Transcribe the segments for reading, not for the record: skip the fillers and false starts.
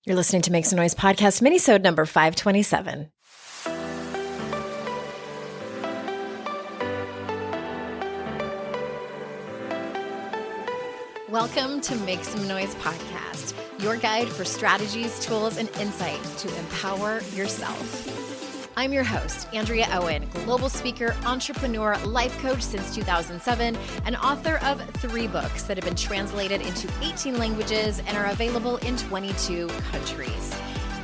You're listening to Make Some Noise podcast, Minisode number 527. Welcome to Make Some Noise podcast, your guide for strategies, tools, and insight to empower yourself. I'm your host, Andrea Owen, global speaker, entrepreneur, life coach since 2007, and author of 3 books that have been translated into 18 languages and are available in 22 countries.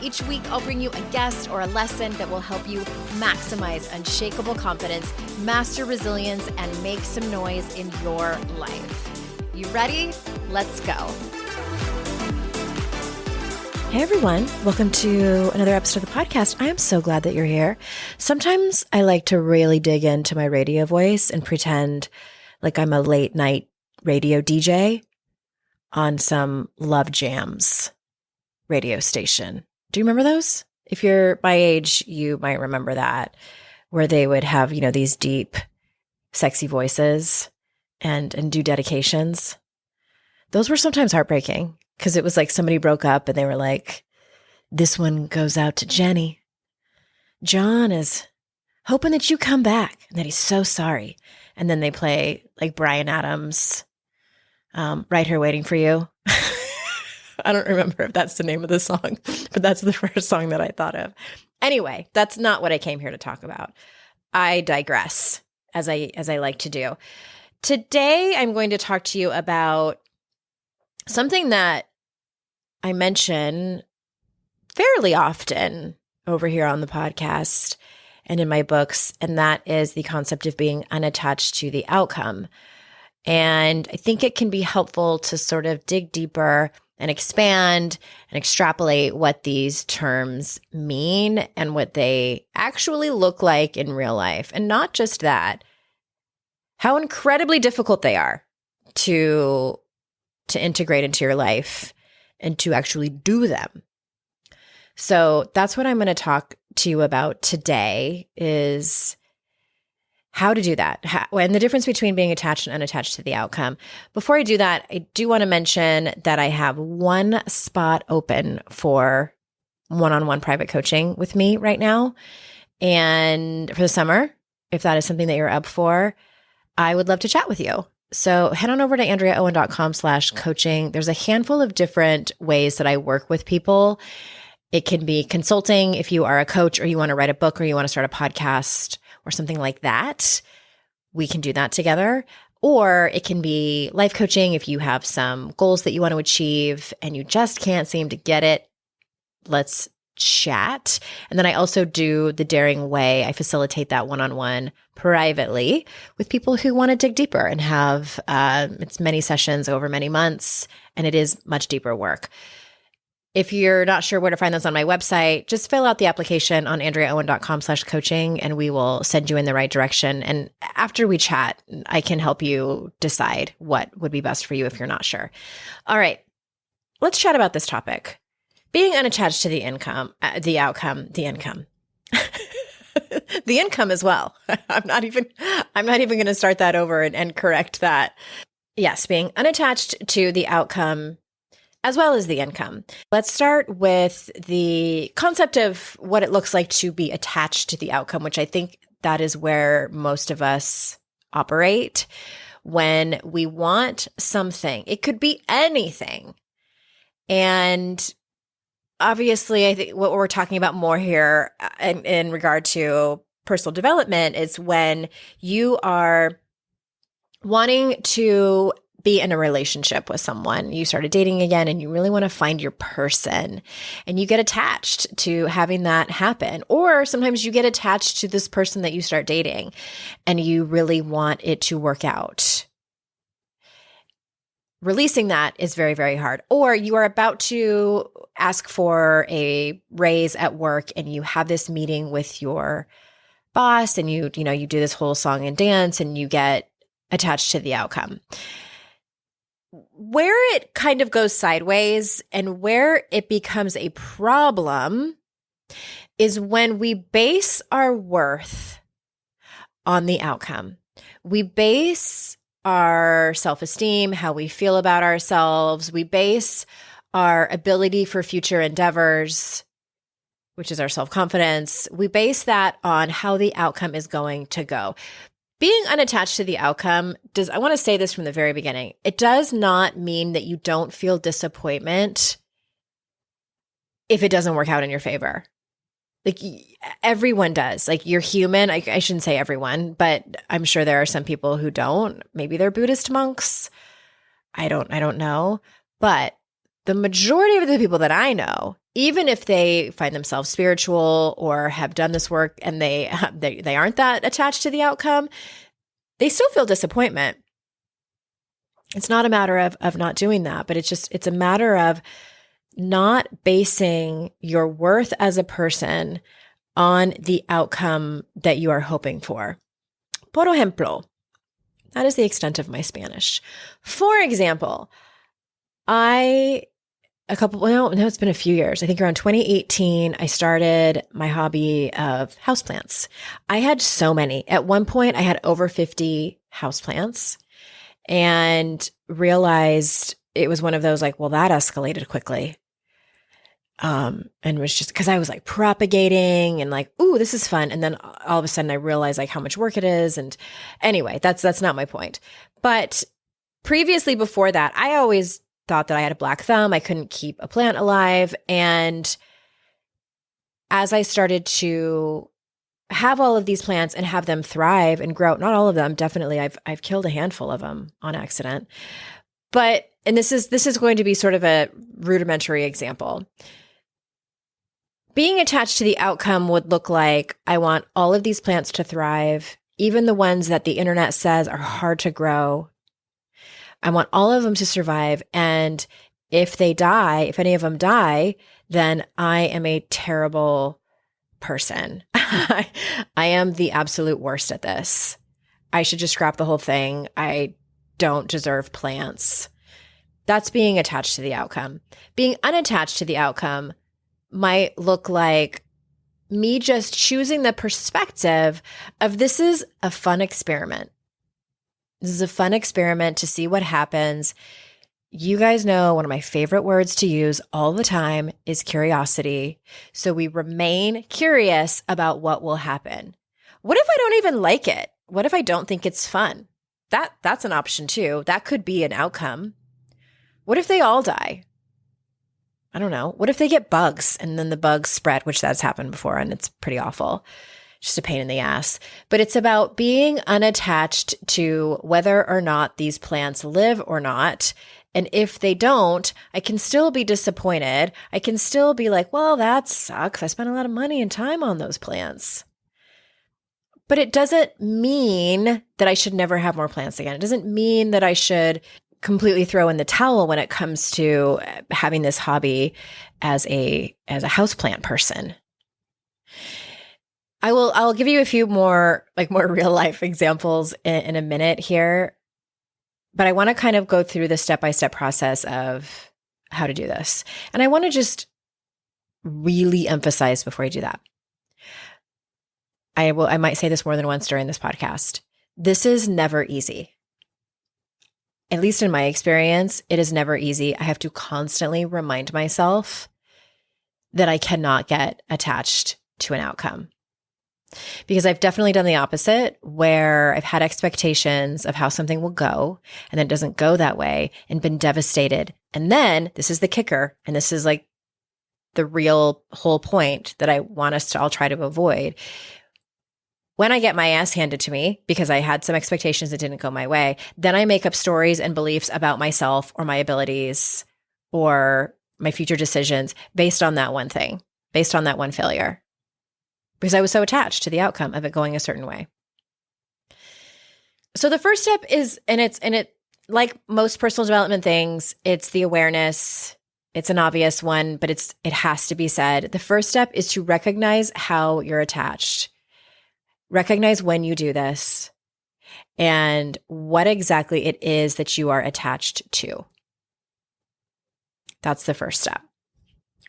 Each week, I'll bring you a guest or a lesson that will help you maximize unshakable confidence, master resilience, and make some noise in your life. You ready? Let's go. Hey everyone, welcome to another episode of the podcast. I am so glad that you're here. Sometimes I like to really dig into my radio voice and pretend like I'm a late night radio DJ on some Love Jams radio station. Do you remember those? If you're my age, you might remember that, where they would have, these deep, sexy voices and do dedications. Those were sometimes heartbreaking. Because it was like somebody broke up and they were like, this one goes out to Jenny. John is hoping that you come back and that he's so sorry. And then they play like Bryan Adams, Right Here Waiting for You. I don't remember if that's the name of the song, but that's the first song that I thought of. Anyway, that's not what I came here to talk about. I digress, as I like to do. Today, I'm going to talk to you about something that I mention fairly often over here on the podcast and in my books, and that is the concept of being unattached to the outcome. And I think it can be helpful to sort of dig deeper and expand and extrapolate what these terms mean and what they actually look like in real life. And not just that, how incredibly difficult they are to integrate into your life and to actually do them. So that's what I'm going to talk to you about today, is how to do that and the difference between being attached and unattached to the outcome. Before I do that, I do want to mention that I have one spot open for one-on-one private coaching with me right now. And for the summer, if that is something that you're up for, I would love to chat with you. So head on over to andreaowen.com/coaching. There's a handful of different ways that I work with people. It can be consulting if you are a coach or you want to write a book or you want to start a podcast or something like that. We can do that together. Or it can be life coaching if you have some goals that you want to achieve and you just can't seem to get it. Let's chat. And then I also do the Daring Way. I facilitate that one-on-one privately with people who want to dig deeper and have it's many sessions over many months, and it is much deeper work. If you're not sure where to find those on my website, just fill out the application on andreaowen.com/coaching and we will send you in the right direction. And after we chat, I can help you decide what would be best for you if you're not sure. All right, let's chat about this topic. Being unattached to the income, the outcome, the income, the income as well. I'm not even going to start that over and correct that. Yes, being unattached to the outcome as well as the income. Let's start with the concept of what it looks like to be attached to the outcome, which I think that is where most of us operate when we want something. It could be anything. And obviously, I think what we're talking about more here in regard to personal development is when you are wanting to be in a relationship with someone. You started dating again and you really want to find your person and you get attached to having that happen. Or sometimes you get attached to this person that you start dating and you really want it to work out. Releasing that is very, very hard. Or you are about to ask for a raise at work and you have this meeting with your boss and you do this whole song and dance and you get attached to the outcome. Where it kind of goes sideways and where it becomes a problem is when we base our worth on the outcome. We base our self-esteem, how we feel about ourselves. We base our ability for future endeavors, which is our self-confidence, we base that on how the outcome is going to go. Being unattached to the outcome I want to say this from the very beginning. It does not mean that you don't feel disappointment if it doesn't work out in your favor. Like everyone does. Like you're human. I shouldn't say everyone, but I'm sure there are some people who don't. Maybe they're Buddhist monks. I don't know. But the majority of the people that I know, even if they find themselves spiritual or have done this work and they aren't that attached to the outcome, they still feel disappointment. It's not a matter of not doing that, but it's a matter of not basing your worth as a person on the outcome that you are hoping for. Por ejemplo, that is the extent of my Spanish. For example, it's been a few years. I think around 2018, I started my hobby of houseplants. I had so many. At one point, I had over 50 houseplants and realized it was one of those like, well, that escalated quickly. And was just because I was like propagating and like, ooh, this is fun. And then all of a sudden I realized like how much work it is. And anyway, that's not my point. But previously before that, I always thought that I had a black thumb. I couldn't keep a plant alive. And as I started to have all of these plants and have them thrive and grow, not all of them, definitely I've killed a handful of them on accident. But, and this is going to be sort of a rudimentary example. Being attached to the outcome would look like I want all of these plants to thrive, even the ones that the internet says are hard to grow. I want all of them to survive. And if they die, if any of them die, then I am a terrible person. I am the absolute worst at this. I should just scrap the whole thing. I don't deserve plants. That's being attached to the outcome. Being unattached to the outcome might look like me just choosing the perspective of this is a fun experiment. This is a fun experiment to see what happens. You guys know one of my favorite words to use all the time is curiosity. So we remain curious about what will happen. What if I don't even like it? What if I don't think it's fun? That's an option too. That could be an outcome. What if they all die? I don't know. What if they get bugs and then the bugs spread, which that's happened before and it's pretty awful. Just a pain in the ass. But it's about being unattached to whether or not these plants live or not. And if they don't, I can still be disappointed. I can still be like, well, that sucks. I spent a lot of money and time on those plants. But it doesn't mean that I should never have more plants again. It doesn't mean that I should completely throw in the towel when it comes to having this hobby as a houseplant person. I'll give you a few more real life examples in a minute here, but I want to kind of go through the step-by-step process of how to do this. And I want to just really emphasize before I do that. I might say this more than once during this podcast. This is never easy. At least in my experience, it is never easy. I have to constantly remind myself that I cannot get attached to an outcome. Because I've definitely done the opposite, where I've had expectations of how something will go, and then it doesn't go that way, and been devastated. And then, this is the kicker, and this is like the real whole point that I want us to all try to avoid. When I get my ass handed to me because I had some expectations that didn't go my way, then I make up stories and beliefs about myself or my abilities or my future decisions based on that one thing, based on that one failure, because I was so attached to the outcome of it going a certain way. So the first step is, and it like most personal development things, it's the awareness. It's an obvious one, but it has to be said. The first step is to recognize how you're attached. Recognize when you do this and what exactly it is that you are attached to. That's the first step.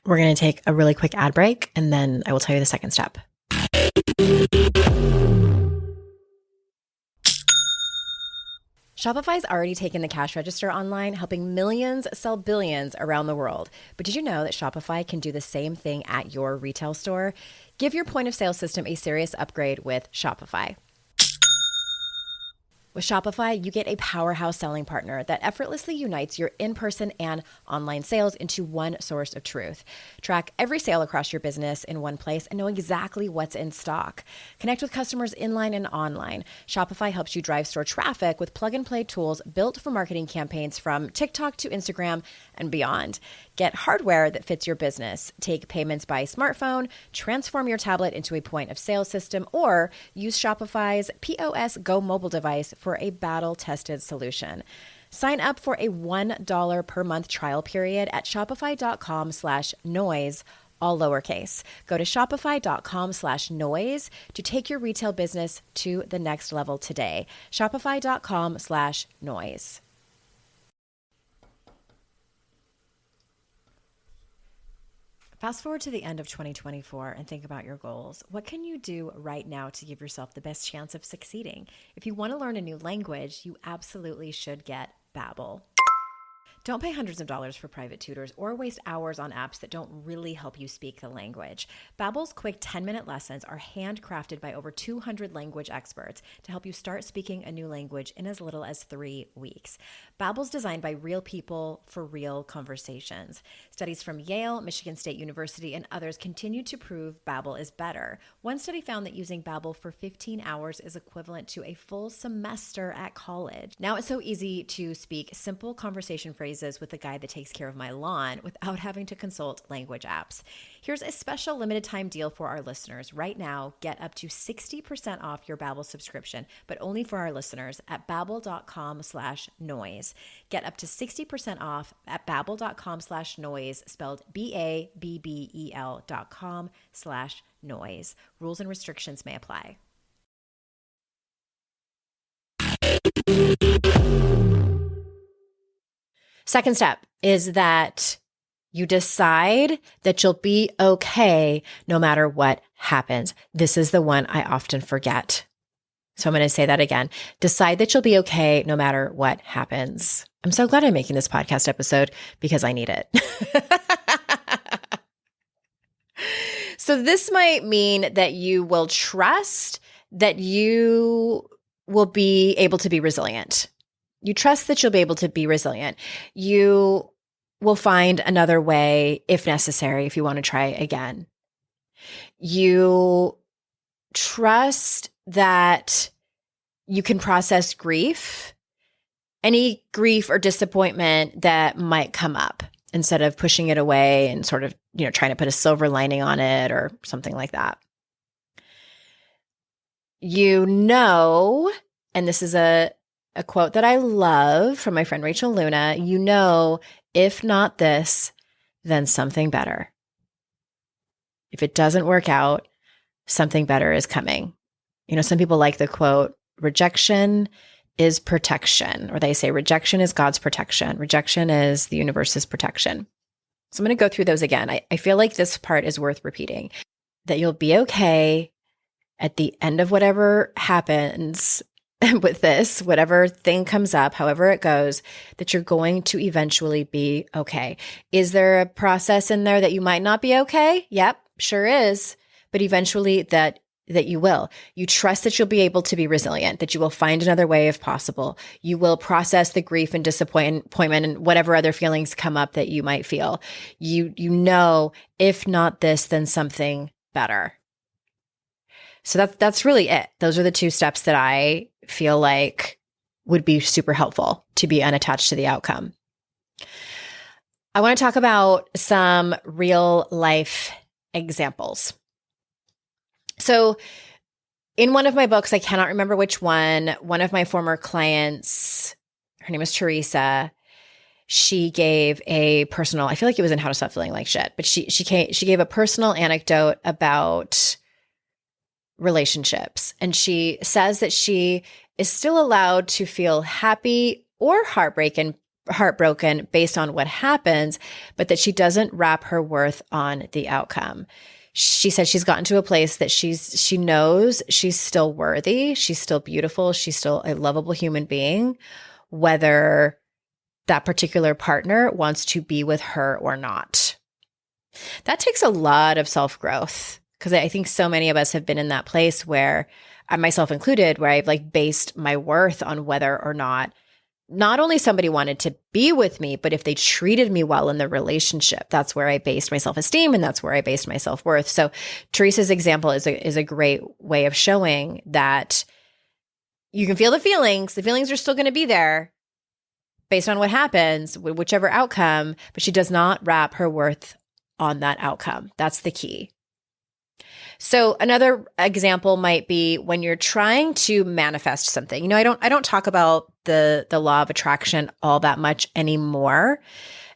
We're going to take a really quick ad break, and then I will tell you the second step. Shopify's already taken the cash register online, helping millions sell billions around the world. But did you know that Shopify can do the same thing at your retail store? Give your point of sale system a serious upgrade with Shopify. With Shopify, you get a powerhouse selling partner that effortlessly unites your in-person and online sales into one source of truth. Track every sale across your business in one place and know exactly what's in stock. Connect with customers inline and online. Shopify helps you drive store traffic with plug-and-play tools built for marketing campaigns from TikTok to Instagram and beyond. Get hardware that fits your business. Take payments by smartphone, transform your tablet into a point of sale system, or use Shopify's POS Go mobile device for a battle-tested solution. Sign up for a $1 per month trial period at shopify.com/noise, all lowercase. Go to shopify.com/noise to take your retail business to the next level today. Shopify.com/noise. Fast forward to the end of 2024 and think about your goals. What can you do right now to give yourself the best chance of succeeding? If you want to learn a new language, you absolutely should get Babbel. Don't pay hundreds of dollars for private tutors or waste hours on apps that don't really help you speak the language. Babbel's quick 10-minute lessons are handcrafted by over 200 language experts to help you start speaking a new language in as little as 3 weeks. Babbel's designed by real people for real conversations. Studies from Yale, Michigan State University, and others continue to prove Babbel is better. One study found that using Babbel for 15 hours is equivalent to a full semester at college. Now it's so easy to speak simple conversation phrases with the guy that takes care of my lawn without having to consult language apps. Here's a special limited time deal for our listeners. Right now, get up to 60% off your Babbel subscription, but only for our listeners at babbel.com/noise. Get up to 60% off at babbel.com/noise, spelled BABBEL.com/noise. Rules and restrictions may apply. Second step is that you decide that you'll be okay no matter what happens. This is the one I often forget. So I'm going to say that again. Decide that you'll be okay no matter what happens. I'm so glad I'm making this podcast episode because I need it. So this might mean that you will trust that you will be able to be resilient. You trust that you'll be able to be resilient. You will find another way if necessary, if you want to try again. You trust that you can process grief, any grief or disappointment that might come up, instead of pushing it away and sort of, trying to put a silver lining on it or something like that. And this is a quote that I love from my friend Rachel Luna, if not this, then something better. If it doesn't work out, something better is coming. Some people like the quote, rejection is protection, or they say rejection is God's protection. Rejection is the universe's protection. So I'm going to go through those again. I feel like this part is worth repeating, that you'll be okay at the end of whatever happens with this, whatever thing comes up, however it goes, that you're going to eventually be okay. Is there a process in there that you might not be okay? Yep, sure is. But eventually that you will. You trust that you'll be able to be resilient, that you will find another way if possible. You will process the grief and disappointment and whatever other feelings come up that you might feel. If not this, then something better. So that's really it. Those are the 2 steps that I feel like would be super helpful to be unattached to the outcome. I want to talk about some real life examples. So in one of my books, I cannot remember which one of my former clients, her name is Teresa, she gave a personal, I feel like it was in How to Stop Feeling Like Shit, but she gave a personal anecdote about relationships. And she says that she is still allowed to feel happy or heartbroken based on what happens, but that she doesn't wrap her worth on the outcome. She said she's gotten to a place that she knows she's still worthy, she's still beautiful, she's still a lovable human being, whether that particular partner wants to be with her or not. That takes a lot of self-growth, because I think so many of us have been in that place where, myself included, where I've like based my worth on whether or not only somebody wanted to be with me, but if they treated me well in the relationship. That's where I based my self-esteem, and that's where I based my self-worth. So Teresa's example is a great way of showing that you can feel the feelings. The feelings are still going to be there based on what happens, whichever outcome, but she does not wrap her worth on that outcome. That's the key. So another example might be when you're trying to manifest something. I don't talk about the law of attraction all that much anymore,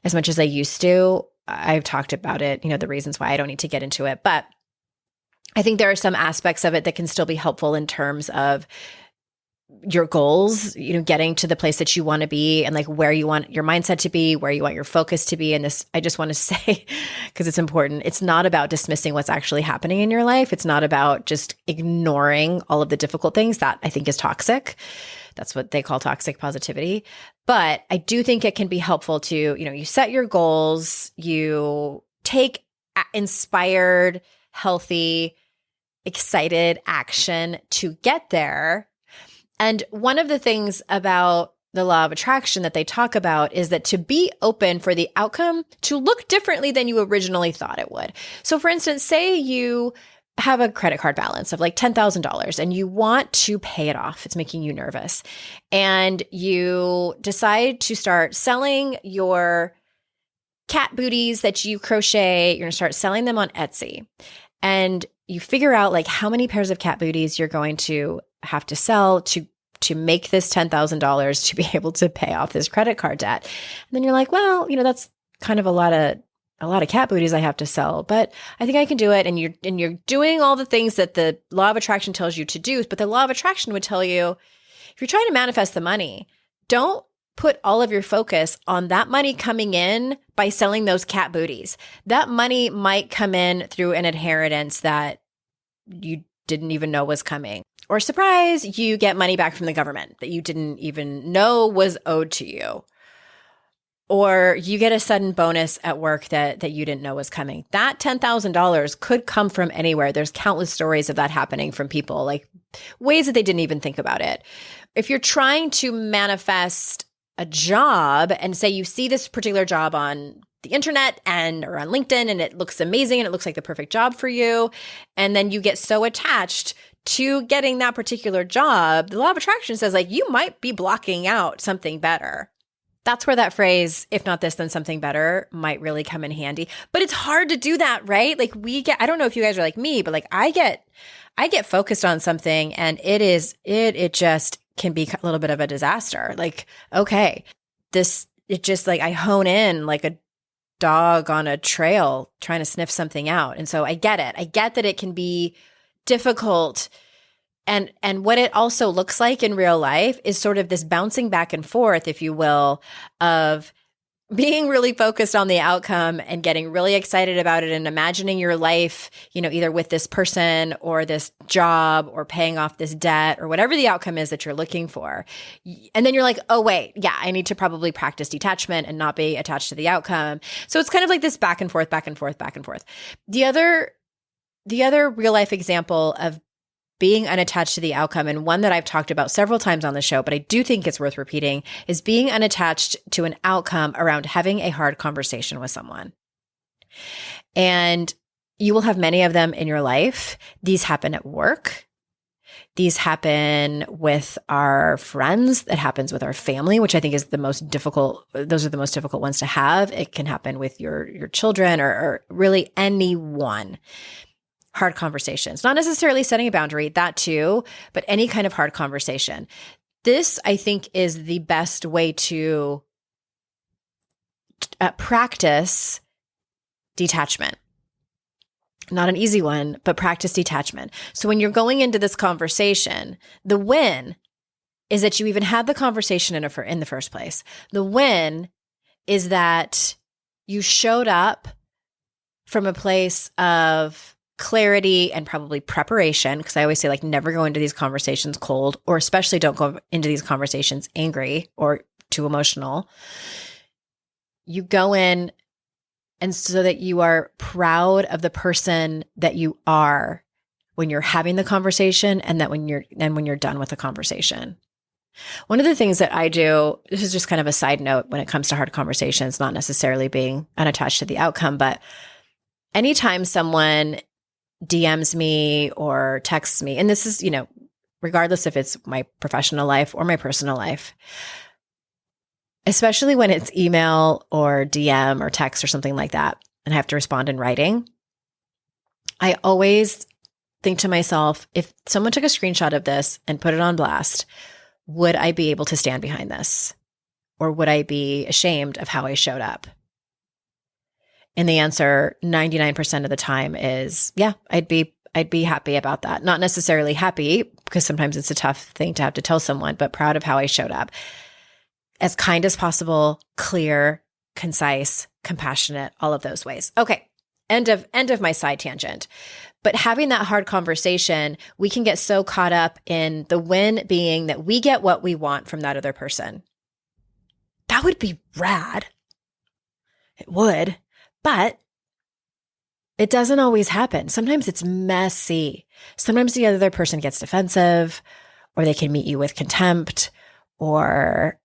as much as I used to. I've talked about it, the reasons why. I don't need to get into it, but I think there are some aspects of it that can still be helpful in terms of your goals, getting to the place that you want to be, and like where you want your mindset to be, where you want your focus to be. And this, I just want to say, because it's important, it's not about dismissing what's actually happening in your life. It's not about just ignoring all of the difficult things. That I think is toxic. That's what they call toxic positivity. But I do think it can be helpful to, you set your goals, you take inspired, healthy, excited action to get there. And one of the things about the law of attraction that they talk about is that to be open for the outcome to look differently than you originally thought it would. So for instance, say you have a credit card balance of like $10,000 and you want to pay it off. It's making you nervous. And you decide to start selling your cat booties that you crochet. You're going to start selling them on Etsy. And you figure out like how many pairs of cat booties you're going to have to sell to make this $10,000 to be able to pay off this credit card debt. And then you're like, well, that's kind of a lot of cat booties I have to sell, but I think I can do it. And you're doing all the things that the law of attraction tells you to do. But the law of attraction would tell you, if you're trying to manifest the money, don't put all of your focus on that money coming in by selling those cat booties. That money might come in through an inheritance that you didn't even know was coming. Or surprise, you get money back from the government that you didn't even know was owed to you. Or you get a sudden bonus at work that you didn't know was coming. That $10,000 could come from anywhere. There's countless stories of that happening from people, like ways that they didn't even think about it. If you're trying to manifest a job and say you see this particular job on the internet or on LinkedIn and it looks amazing and it looks like the perfect job for you, and then you get so attached to getting that particular job, the law of attraction says like you might be blocking out something better. That's where that phrase, if not this, then something better, might really come in handy. But it's hard to do that, right? Like I don't know if you guys are like me, but like I get focused on something and it just can be a little bit of a disaster. Like, okay, it just like I hone in like a dog on a trail trying to sniff something out. And so I get it. I get that it can be difficult. And what it also looks like in real life is sort of this bouncing back and forth, if you will, of being really focused on the outcome and getting really excited about it and imagining your life, either with this person or this job or paying off this debt or whatever the outcome is that you're looking for. And then you're like, oh, wait, yeah, I need to probably practice detachment and not be attached to the outcome. So it's kind of like this back and forth, back and forth, back and forth. The other real life example of being unattached to the outcome, and one that I've talked about several times on the show, but I do think it's worth repeating, is being unattached to an outcome around having a hard conversation with someone. And you will have many of them in your life. These happen at work. These happen with our friends. It happens with our family, which I think is the most difficult. Those are the most difficult ones to have. It can happen with your children or really anyone. Hard conversations, not necessarily setting a boundary, that too, but any kind of hard conversation. This, I think, is the best way to practice detachment. Not an easy one, but practice detachment. So when you're going into this conversation, the win is that you even had the conversation in the first place. The win is that you showed up from a place of clarity and probably preparation, because I always say, like, never go into these conversations cold, or especially don't go into these conversations angry or too emotional. You go in and so that you are proud of the person that you are when you're having the conversation, and that when you're done with the conversation. One of the things that I do, this is just kind of a side note when it comes to hard conversations, not necessarily being unattached to the outcome, but anytime someone DMs me or texts me, and this is, regardless if it's my professional life or my personal life, especially when it's email or DM or text or something like that, and I have to respond in writing, I always think to myself, if someone took a screenshot of this and put it on blast, would I be able to stand behind this? Or would I be ashamed of how I showed up? And the answer 99% of the time is, yeah, I'd be happy about that. Not necessarily happy, because sometimes it's a tough thing to have to tell someone, but proud of how I showed up. As kind as possible, clear, concise, compassionate, all of those ways. Okay. End of my side tangent. But having that hard conversation, we can get so caught up in the win being that we get what we want from that other person. That would be rad. It would. But it doesn't always happen. Sometimes it's messy. Sometimes the other person gets defensive, or they can meet you with contempt or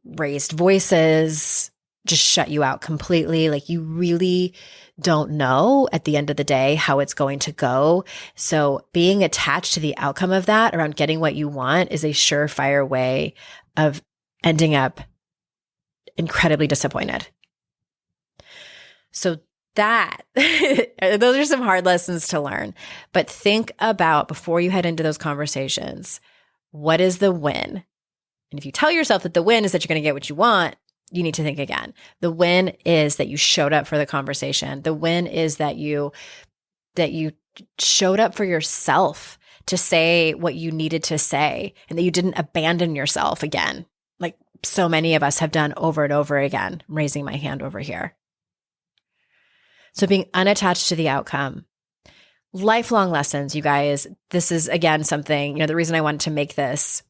raised voices, just shut you out completely. Like, you really don't know at the end of the day how it's going to go. So being attached to the outcome of that around getting what you want is a surefire way of ending up incredibly disappointed. So those are some hard lessons to learn. But think about, before you head into those conversations, what is the win? And if you tell yourself that the win is that you're going to get what you want, you need to think again. The win is that you showed up for the conversation. The win is that you showed up for yourself to say what you needed to say, and that you didn't abandon yourself again, like so many of us have done over and over again. I'm raising my hand over here. So being unattached to the outcome. Lifelong lessons, you guys. This is, again, something, the reason I wanted to make this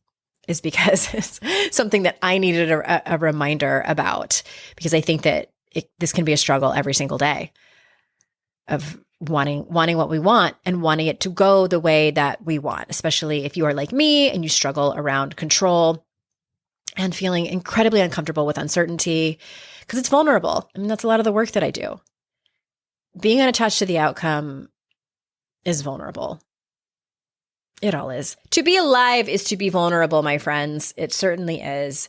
is because it's something that I needed a reminder about, because I think that this can be a struggle every single day of wanting what we want and wanting it to go the way that we want, especially if you are like me and you struggle around control and feeling incredibly uncomfortable with uncertainty, because it's vulnerable. I mean, that's a lot of the work that I do. Being unattached to the outcome is vulnerable. It all is. To be alive is to be vulnerable, my friends. It certainly is.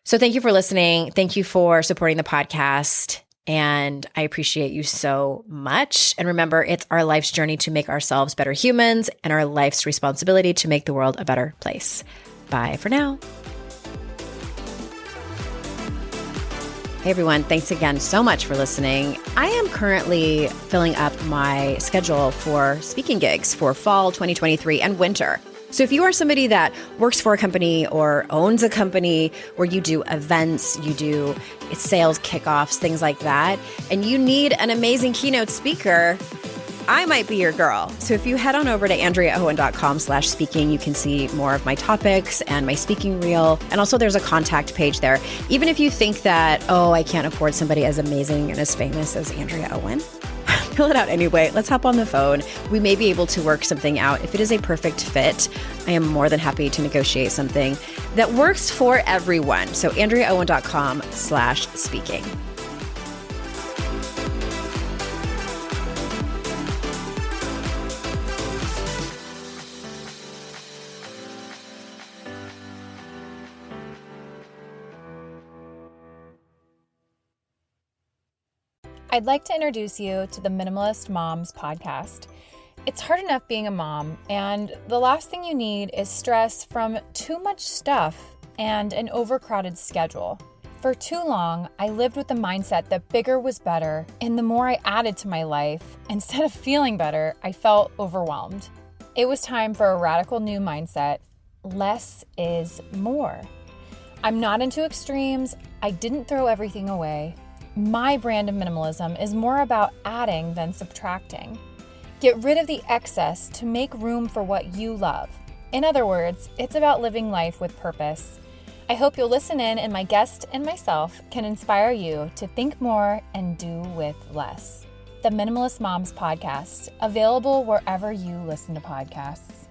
So thank you for listening. Thank you for supporting the podcast. And I appreciate you so much. And remember, it's our life's journey to make ourselves better humans, and our life's responsibility to make the world a better place. Bye for now. Hey everyone, thanks again so much for listening. I am currently filling up my schedule for speaking gigs for fall 2023 and winter. So if you are somebody that works for a company or owns a company where you do events, you do sales kickoffs, things like that, and you need an amazing keynote speaker, I might be your girl. So if you head on over to AndreaOwen.com/speaking, you can see more of my topics and my speaking reel. And also there's a contact page there. Even if you think that, I can't afford somebody as amazing and as famous as Andrea Owen, fill it out anyway. Let's hop on the phone. We may be able to work something out. If it is a perfect fit, I am more than happy to negotiate something that works for everyone. So AndreaOwen.com/speaking. I'd like to introduce you to the Minimalist Moms podcast. It's hard enough being a mom, and the last thing you need is stress from too much stuff and an overcrowded schedule. For too long, I lived with the mindset that bigger was better, and the more I added to my life, instead of feeling better, I felt overwhelmed. It was time for a radical new mindset. Less is more. I'm not into extremes. I didn't throw everything away. My brand of minimalism is more about adding than subtracting. Get rid of the excess to make room for what you love. In other words, it's about living life with purpose. I hope you'll listen in and my guest and myself can inspire you to think more and do with less. The Minimalist Moms Podcast, available wherever you listen to podcasts.